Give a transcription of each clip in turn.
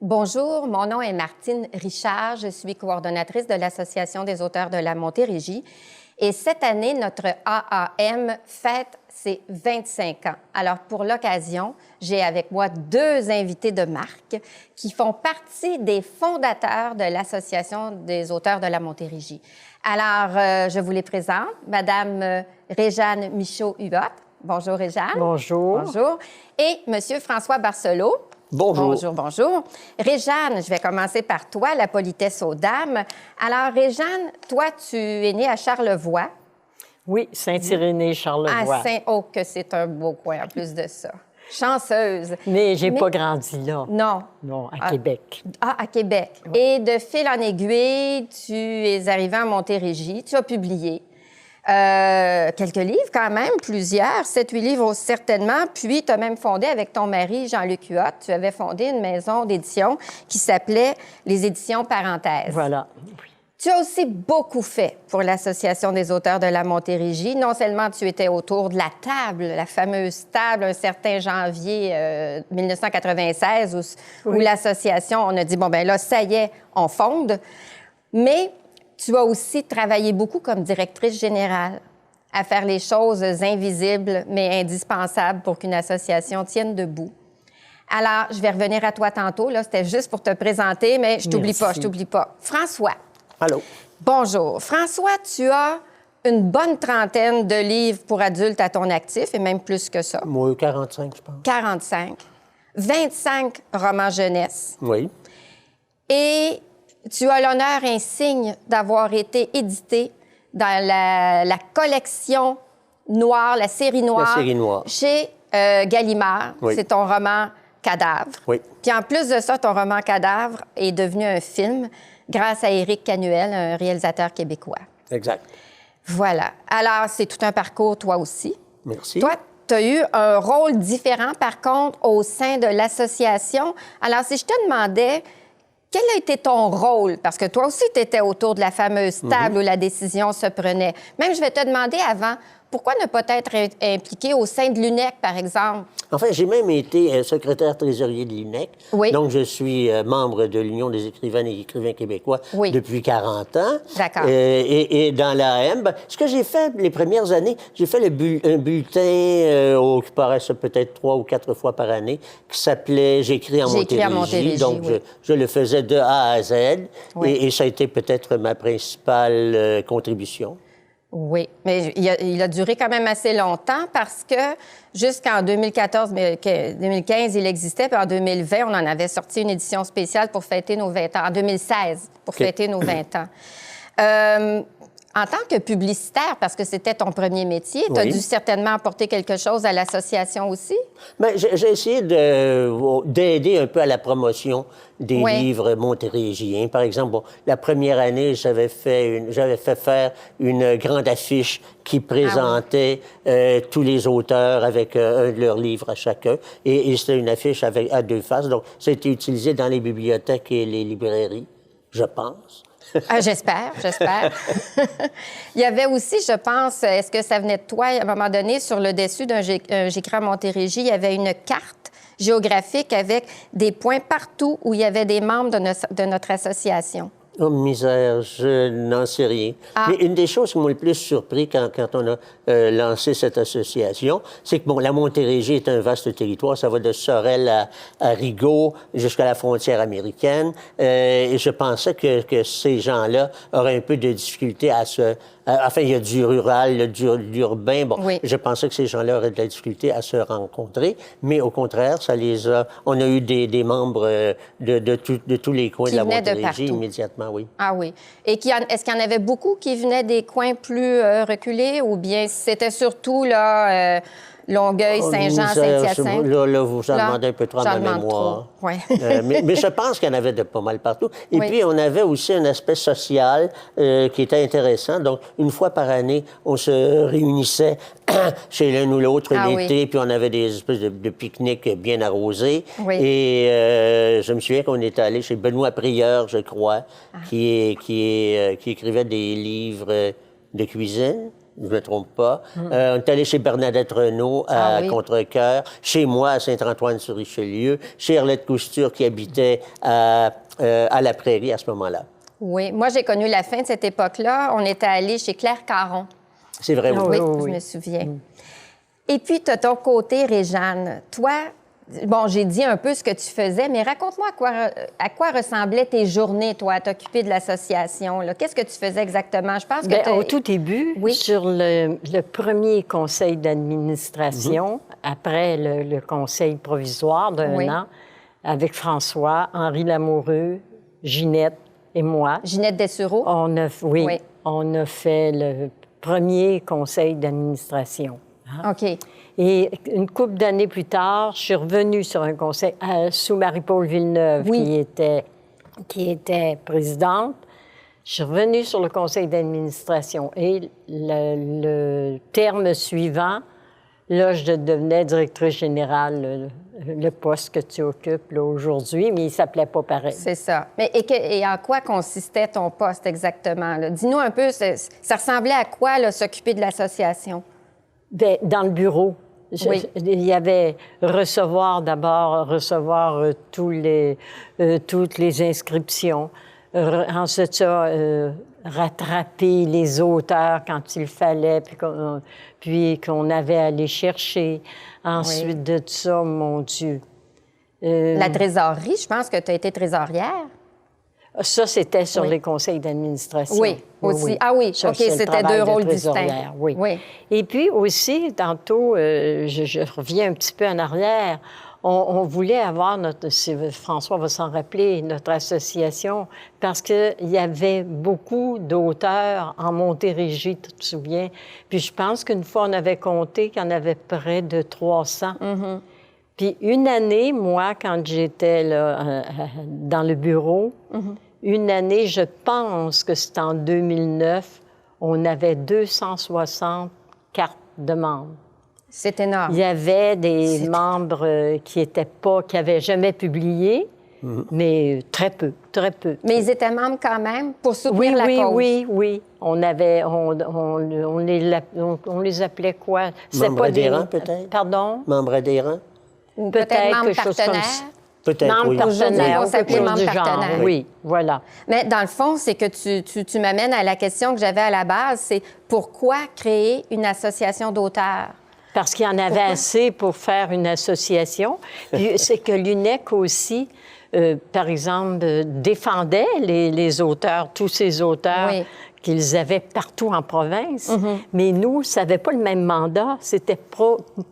Bonjour, mon nom est Martine Richard. Je suis coordonnatrice de l'Association des auteurs de la Montérégie. Et cette année, notre AAM fête ses 25 ans. Alors, pour l'occasion, j'ai avec moi deux invités de marque qui font partie des fondateurs de l'Association des auteurs de la Montérégie. Alors, je vous les présente. Madame Réjeanne Michaud-Huot. Bonjour, Réjeanne. Bonjour. Bonjour. Et Monsieur François Barcelot. Bonjour. Bonjour, bonjour. Réjeanne, je vais commencer par toi, la politesse aux dames. Alors, Réjeanne, toi, tu es née à Charlevoix. Oui, Saint-Irénée-Charlevoix. Oh, que c'est un beau coin en plus de ça. Chanceuse. Mais j'ai pas grandi là. Non. Non, à Québec. À Québec. Oui. Et de fil en aiguille, tu es arrivée à Montérégie. Tu as publié quelques livres quand même, plusieurs, 7-8 livres certainement. Puis, tu as même fondé avec ton mari, Jean-Luc Huot, tu avais fondé une maison d'édition qui s'appelait les Éditions Parenthèses. Voilà. Tu as aussi beaucoup fait pour l'Association des auteurs de la Montérégie. Non seulement tu étais autour de la table, la fameuse table, un certain janvier 1996, où l'association, on a dit, bon, ben là, ça y est, on fonde. Mais tu as aussi travaillé beaucoup comme directrice générale à faire les choses invisibles, mais indispensables pour qu'une association tienne debout. Alors, je vais revenir à toi tantôt. Là, c'était juste pour te présenter, mais je t'oublie pas. François. Allô. Bonjour. François, tu as une bonne trentaine de livres pour adultes à ton actif, et même plus que ça. Moi, 45, je pense. 45. 25 romans jeunesse. Oui. Et tu as l'honneur insigne d'avoir été édité dans la collection noire, la série noire. La série noire. Chez Gallimard. Oui. C'est ton roman Cadavre. Oui. Puis en plus de ça, ton roman Cadavre est devenu un film grâce à Éric Canuel, un réalisateur québécois. Exact. Voilà. Alors, c'est tout un parcours, toi aussi. Merci. Toi, tu as eu un rôle différent, par contre, au sein de l'association. Alors, si je te demandais, quel a été ton rôle? Parce que toi aussi, tu étais autour de la fameuse table où la décision se prenait. Même, je vais te demander avant, pourquoi ne pas être impliqué au sein de l'UNEC, par exemple? Enfin, j'ai même été secrétaire trésorier de l'UNEC. Oui. Donc, je suis membre de l'Union des écrivaines et écrivains québécois depuis 40 ans. D'accord. Et dans l'AM, ce que j'ai fait les premières années, j'ai fait un bulletin qui paraissait peut-être 3 ou 4 fois par année, qui s'appelait J'écris en Montérégie. Donc, je le faisais de A à Z. Oui. Et ça a été peut-être ma principale contribution. Oui, mais il a duré quand même assez longtemps parce que jusqu'en 2015, il existait, puis en 2020, on en avait sorti une édition spéciale pour fêter nos 20 ans, en 2016, pour fêter nos 20 ans. En tant que publicitaire, parce que c'était ton premier métier, tu as dû certainement apporter quelque chose à l'association aussi? Bien, j'ai essayé d'aider un peu à la promotion des livres montérégiens. Par exemple, la première année, j'avais fait faire une grande affiche qui présentait tous les auteurs avec un de leurs livres à chacun. Et c'était une affiche à 2 faces. Donc, ça a été utilisé dans les bibliothèques et les librairies, je pense. J'espère. Il y avait aussi, je pense, est-ce que ça venait de toi, à un moment donné, sur le dessus d'un J'écris à Montérégie, il y avait une carte géographique avec des points partout où il y avait des membres de notre association. Oh, misère, je n'en sais rien. Mais une des choses qui m'ont le plus surpris quand on a lancé cette association, c'est que, bon, la Montérégie est un vaste territoire. Ça va de Sorel à Rigaud jusqu'à la frontière américaine. Et je pensais que ces gens-là auraient un peu de difficulté à se... Enfin, il y a du rural, de l'urbain. Bon, je pensais que ces gens-là auraient de la difficulté à se rencontrer, mais au contraire, ça les a... On a eu des membres de tous les coins de la Montérégie immédiatement, oui. Ah oui. Et est-ce qu'il y en avait beaucoup qui venaient des coins plus reculés, ou bien c'était surtout là... Longueuil, Saint-Jean, Saint-Hyacinthe. Là, vous en demandez un peu trop à ma mémoire. Mais je pense qu'il y en avait de pas mal partout. Et puis, on avait aussi un aspect social qui était intéressant. Donc, une fois par année, on se réunissait chez l'un ou l'autre l'été, puis on avait des espèces de pique-niques bien arrosés. Et je me souviens qu'on était allé chez Benoît Prieur, je crois, qui écrivait des livres de cuisine. je ne me trompe pas. On est allé chez Bernadette Renault à Contrecoeur, chez moi à Saint-Antoine-sur-Richelieu, chez Arlette Cousture qui habitait à la Prairie à ce moment-là. Oui, moi j'ai connu la fin de cette époque-là. On était allé chez Claire Caron. C'est vrai, Oui, je me souviens. Et puis, tu as ton côté, Réjeanne. Toi, bon, j'ai dit un peu ce que tu faisais, mais raconte-moi à quoi ressemblaient tes journées, toi, à t'occuper de l'association. Qu'est-ce que tu faisais exactement? Je pense que au tout début, sur le premier conseil d'administration, après le conseil provisoire d'un an, avec François, Henri Lamoureux, Ginette et moi. Ginette Dessureau? On a fait le premier conseil d'administration. OK. Et une couple d'années plus tard, je suis revenue sur un conseil sous Marie-Paul Villeneuve, qui était présidente. Je suis revenue sur le conseil d'administration. Et le terme suivant, là, je devenais directrice générale, le poste que tu occupes là, aujourd'hui, mais il ne s'appelait pas pareil. C'est ça. Mais et en quoi consistait ton poste exactement? Là? Dis-nous un peu, ça ressemblait à quoi, là, s'occuper de l'association? Bien, dans le bureau. Il y avait recevoir toutes les inscriptions. Ensuite, ça, rattraper les auteurs quand il fallait, puis qu'on avait à aller chercher. Ensuite de ça, mon Dieu. La trésorerie, je pense que tu as été trésorière. Ça, c'était sur les conseils d'administration. Oui, aussi. Oui. Ah oui, OK, c'était deux rôles distincts. Oui. Et puis aussi, tantôt, je reviens un petit peu en arrière, on voulait avoir François va s'en rappeler, notre association, parce qu'il y avait beaucoup d'auteurs en Montérégie, tu te souviens. Puis je pense qu'une fois, on avait compté qu'il y en avait près de 300. Puis une année, moi, quand j'étais là, dans le bureau, une année, je pense que c'était en 2009, on avait 260 cartes de membres. C'est énorme. Il y avait des membres qui n'avaient jamais publié, mais très peu. Mais ils étaient membres quand même pour soutenir la cause. Oui. On les appelait quoi? Membres adhérents, peut-être? Pardon? Membres adhérents? Ou peut-être membres partenaires. Peut-être, oui. Aujourd'hui, on s'appelait membres partenaires. Oui, voilà. Mais dans le fond, c'est que tu m'amènes à la question que j'avais à la base, c'est pourquoi créer une association d'auteurs? Parce qu'il y en avait assez pour faire une association. Puis c'est que l'UNEC aussi, par exemple, défendait les auteurs, tous ces auteurs qu'ils avaient partout en province. Mais nous, ça n'avait pas le même mandat. C'était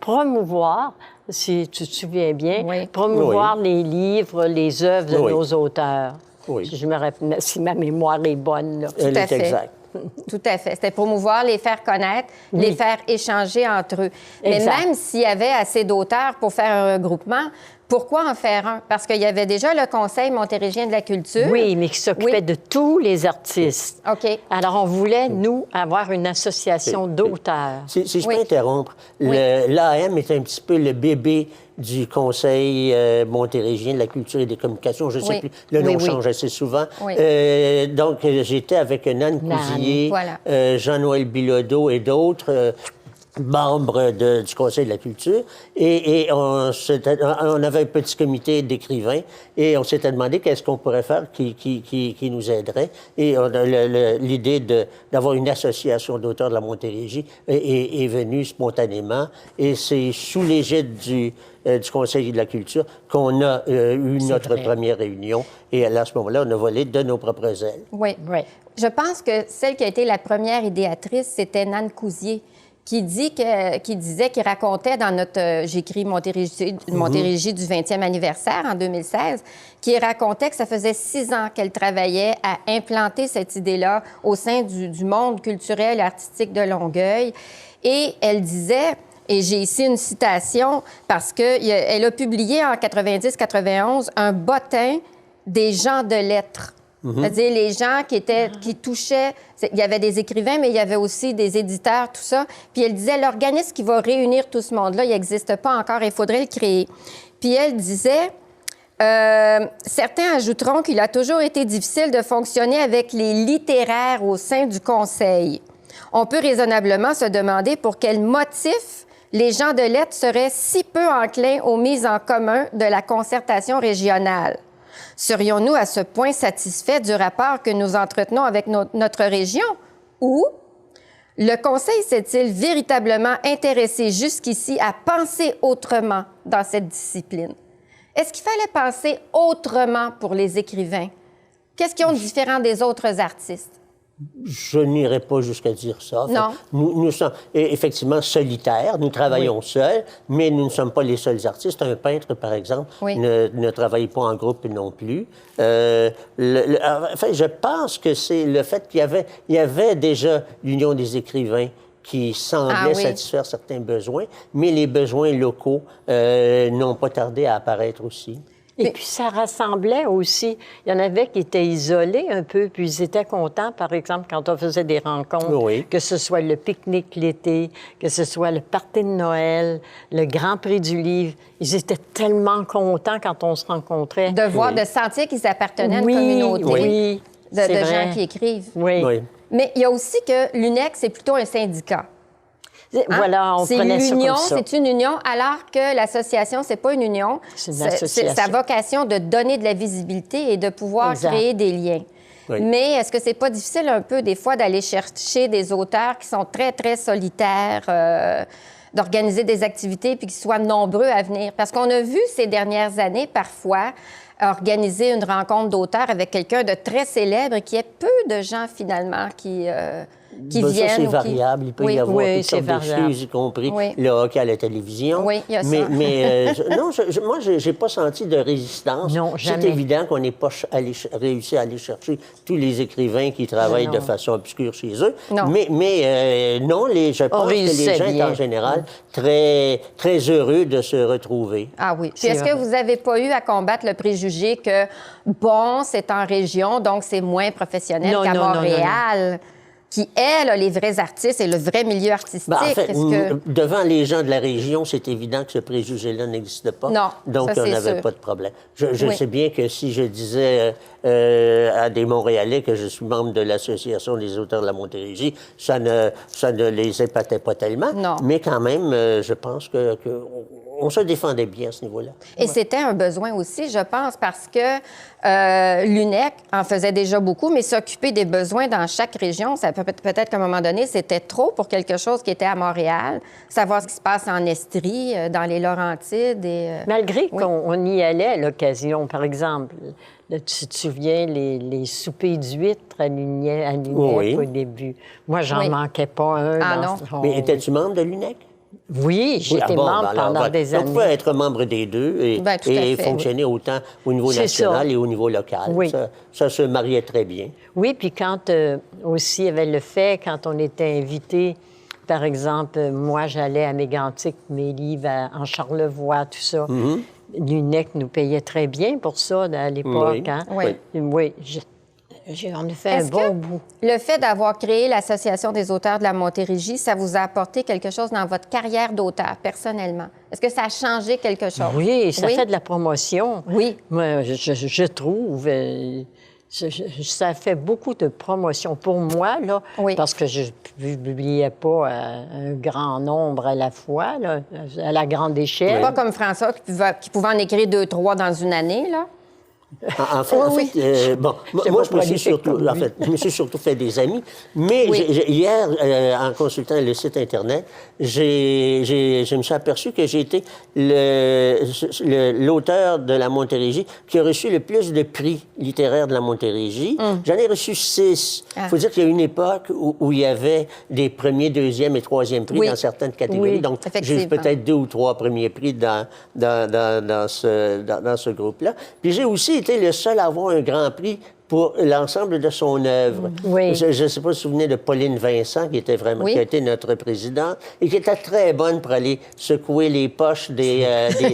promouvoir, si tu te souviens bien, promouvoir les livres, les œuvres de nos auteurs. Si ma mémoire est bonne. Là. Elle est exacte. Tout à fait. C'était promouvoir, les faire connaître, les faire échanger entre eux. Mais même s'il y avait assez d'auteurs pour faire un regroupement, pourquoi en faire un? Parce qu'il y avait déjà le Conseil montérégien de la culture. Oui, mais qui s'occupait de tous les artistes. OK. Alors, on voulait, nous, avoir une association d'auteurs. Si je peux interrompre, l'AM est un petit peu le bébé du Conseil montérégien de la culture et des communications. Je ne sais plus, le nom change assez souvent. Donc, j'étais avec Nanne Cousier, Jean-Noël Bilodeau et d'autres membres du Conseil de la culture. Et on avait un petit comité d'écrivains et on s'était demandé qu'est-ce qu'on pourrait faire qui nous aiderait. Et l'idée d'avoir une association d'auteurs de la Montérégie est venue spontanément. Et c'est sous l'égide du Conseil de la culture qu'on a eu notre première réunion. Et à ce moment-là, on a volé de nos propres ailes. Oui. Je pense que celle qui a été la première idéatrice, c'était Nanne Cousier, qui racontait dans notre... J'écris Montérégie du 20e anniversaire en 2016, qui racontait que ça faisait 6 ans qu'elle travaillait à implanter cette idée-là au sein du monde culturel et artistique de Longueuil. Et elle disait... Et j'ai ici une citation parce qu'elle a publié en 90-91 un bottin des gens de lettres. C'est-à-dire les gens qui touchaient... Il y avait des écrivains, mais il y avait aussi des éditeurs, tout ça. Puis elle disait, l'organisme qui va réunir tout ce monde-là, il n'existe pas encore, il faudrait le créer. Puis elle disait... certains ajouteront qu'il a toujours été difficile de fonctionner avec les littéraires au sein du Conseil. On peut raisonnablement se demander pour quel motif les gens de lettres seraient si peu enclins aux mises en commun de la concertation régionale. Serions-nous à ce point satisfaits du rapport que nous entretenons avec notre région? Ou le Conseil s'est-il véritablement intéressé jusqu'ici à penser autrement dans cette discipline? Est-ce qu'il fallait penser autrement pour les écrivains? Qu'est-ce qu'ils ont de différent des autres artistes? Je n'irai pas jusqu'à dire ça. Non. Nous sommes effectivement solitaires, nous travaillons seuls, mais nous ne sommes pas les seuls artistes. Un peintre, par exemple, ne travaille pas en groupe non plus. Je pense que c'est le fait qu'il y avait déjà l'Union des écrivains qui semblait satisfaire certains besoins, mais les besoins locaux n'ont pas tardé à apparaître aussi. Et puis, ça rassemblait aussi. Il y en avait qui étaient isolés un peu, puis ils étaient contents, par exemple, quand on faisait des rencontres, que ce soit le pique-nique l'été, que ce soit le party de Noël, le Grand Prix du livre. Ils étaient tellement contents quand on se rencontrait. De voir, de sentir qu'ils appartenaient à une communauté de gens qui écrivent. Oui. Mais il y a aussi que l'UNEC, c'est plutôt un syndicat. Voilà, on prenait ça comme ça. C'est une union, alors que l'association, c'est pas une union. C'est une association. C'est sa vocation de donner de la visibilité et de pouvoir créer des liens. Oui. Mais est-ce que c'est pas difficile un peu, des fois, d'aller chercher des auteurs qui sont très, très solitaires, d'organiser des activités puis qu'ils soient nombreux à venir? Parce qu'on a vu ces dernières années, parfois, organiser une rencontre d'auteurs avec quelqu'un de très célèbre et qu'il y ait peu de gens, finalement, qui viennent. Ça, c'est variable. Il peut y avoir toutes sortes de choses, y compris le hockey à la télévision. Oui, il y a ça. Mais moi, je n'ai pas senti de résistance. Non, jamais. C'est évident qu'on n'est pas réussi à aller chercher tous les écrivains qui travaillent de façon obscure chez eux. Non. Mais je pense que les gens sont en général très, très heureux de se retrouver. Ah oui. Puis est-ce que vous n'avez pas eu à combattre le préjugé que, bon, c'est en région, donc c'est moins professionnel qu'à Montréal? Non. Qui est là, les vrais artistes et le vrai milieu artistique. En fait, devant les gens de la région, c'est évident que ce préjugé-là n'existe pas. Non, donc, on n'avait pas de problème. Je sais bien que si je disais à des Montréalais que je suis membre de l'Association des auteurs de la Montérégie, ça ne les épatait pas tellement. Non. Mais quand même, je pense on se défendait bien à ce niveau-là. Et c'était un besoin aussi, je pense, parce que l'UNEC en faisait déjà beaucoup, mais s'occuper des besoins dans chaque région, ça peut-être qu'à un moment donné, c'était trop pour quelque chose qui était à Montréal. Savoir ce qui se passe en Estrie, dans les Laurentides. Malgré qu'on y allait à l'occasion, par exemple, là, tu te souviens, les soupers d'huîtres à l'UNEC au début. Moi, j'en manquais pas un. Ah non? Mais étais-tu membre de l'UNEC? Oui, j'étais membre pendant des années. On pouvait être membre des deux et fonctionner autant au niveau national et au niveau local. Oui. Ça se mariait très bien. Oui, puis quand aussi, il y avait le fait, quand on était invité, par exemple, moi, j'allais à Mégantic, mes livres en Charlevoix, tout ça. Mm-hmm. L'UNEC nous payait très bien pour ça à l'époque. Oui. Hein? Oui. On a fait un bon bout. Le fait d'avoir créé l'Association des auteurs de la Montérégie, ça vous a apporté quelque chose dans votre carrière d'auteur, personnellement? Est-ce que ça a changé quelque chose? Oui, ça fait de la promotion. Oui. Moi, je trouve... ça fait beaucoup de promotion pour moi, là, parce que je ne publiais pas un grand nombre à la fois, là, à la grande échelle. Pas comme François qui pouvait en écrire 2-3 dans une année, là? En fait, moi, je me suis surtout fait des amis. Mais hier, en consultant le site Internet, je me suis aperçu que j'ai été l'auteur de la Montérégie qui a reçu le plus de prix littéraires de la Montérégie. J'en ai reçu 6. Il faut dire qu'il y a une époque où il y avait des premiers, deuxièmes et troisième prix dans certaines catégories. Donc, j'ai peut-être 2 ou 3 premiers prix dans ce groupe-là. Puis j'ai aussi été le seul à avoir un grand prix pour l'ensemble de son œuvre. Oui. Je ne sais pas si vous vous souvenez de Pauline Vincent, qui a été notre présidente, et qui était très bonne pour aller secouer les poches des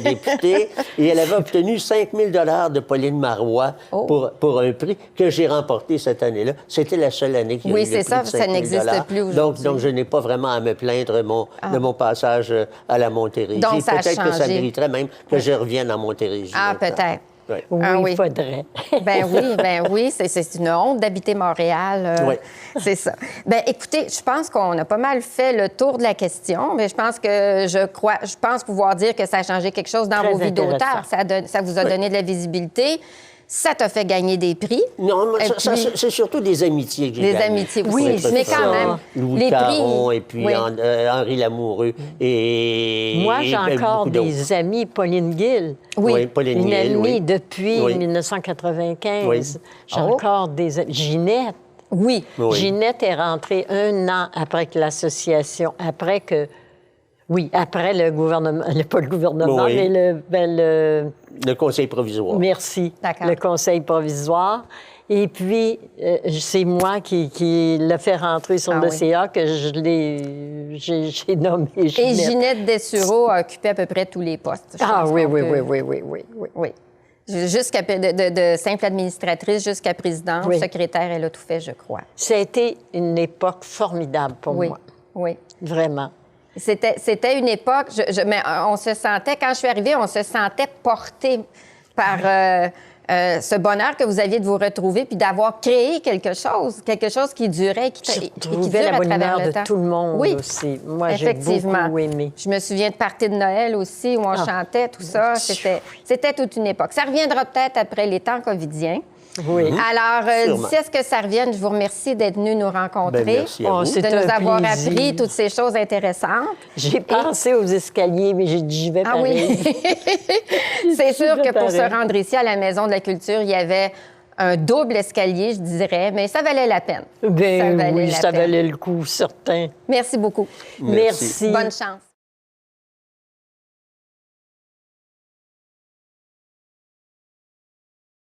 députés. Et elle avait obtenu 5 000 $ de Pauline Marois pour un prix que j'ai remporté cette année-là. C'était la seule année qu'il y a eu le prix de 5 000 $. Ça n'existe plus aujourd'hui. Donc, je n'ai pas vraiment à me plaindre de mon passage à la Montérégie. Donc, ça a peut-être changé. Que ça mériterait même que je revienne à Montérégie. Ah, peut-être. Oui. Oui, Ah oui. il faudrait. Ben oui, c'est une honte d'habiter Montréal. Oui. C'est ça. Ben écoutez, je pense qu'on a pas mal fait le tour de la question, mais je pense pouvoir dire que ça a changé quelque chose dans Très vos vies d'auteur. intéressant. Ça vous a donné de la visibilité. Ça t'a fait gagner des prix. Non, mais Et puis- c'est surtout des amitiés que j'ai Des gagnées. amitiés aussi. Oui, mais c'est quand ça. même, Louis les Caron prix... et puis Oui. Henri Lamoureux. Et, Moi, j'ai encore beaucoup d'autres. des amis, Pauline Gill. Oui. Pauline Une Gill, amie oui. depuis Oui. 1995. Oui. J'ai Oh. encore des amis. Ginette. Oui. Oui. Ginette est rentrée 1 an après que l'association, après le gouvernement, pas le gouvernement, Oui. mais Le conseil provisoire. merci, D'accord. le conseil provisoire. Et puis, c'est moi qui l'a fait rentrer sur Ah le oui. CA que j'ai nommé Ginette. Et Ginette Dessureau a occupé à peu près tous les postes. Je Ah pense oui, qu'on oui, peut- oui, oui, oui, oui. Oui. De simple administratrice jusqu'à présidente, Oui. secrétaire, elle a tout fait, je crois. Ça a été une époque formidable pour Oui. moi, Oui. vraiment. C'était une époque, mais on se sentait, quand je suis arrivée, on se sentait porté par ce bonheur que vous aviez de vous retrouver puis d'avoir créé quelque chose qui durait, qui Je dure trouvais la à bonne travers humeur le de temps. tout le monde Oui. aussi. Moi, j'ai Effectivement. beaucoup aimé. Je me souviens de parties de Noël aussi où on chantait, tout ça. C'était toute une époque. Ça reviendra peut-être après les temps covidiens. Oui. Alors, Sûrement. d'ici à ce que ça revienne, je vous remercie d'être venu nous rencontrer, Ben, merci à vous. de C'est nous un avoir plaisir. appris toutes ces choses intéressantes. J'ai pensé aux escaliers, mais j'ai dit, j'y vais Ah pareil. oui. C'est sûr que pour se pareil. rendre ici à la Maison de la Culture, il y avait un double escalier, je dirais, mais ça valait la peine. Ben Ça valait oui, la ça peine. valait le coup, certain. Merci beaucoup. Merci. Merci. Bonne chance.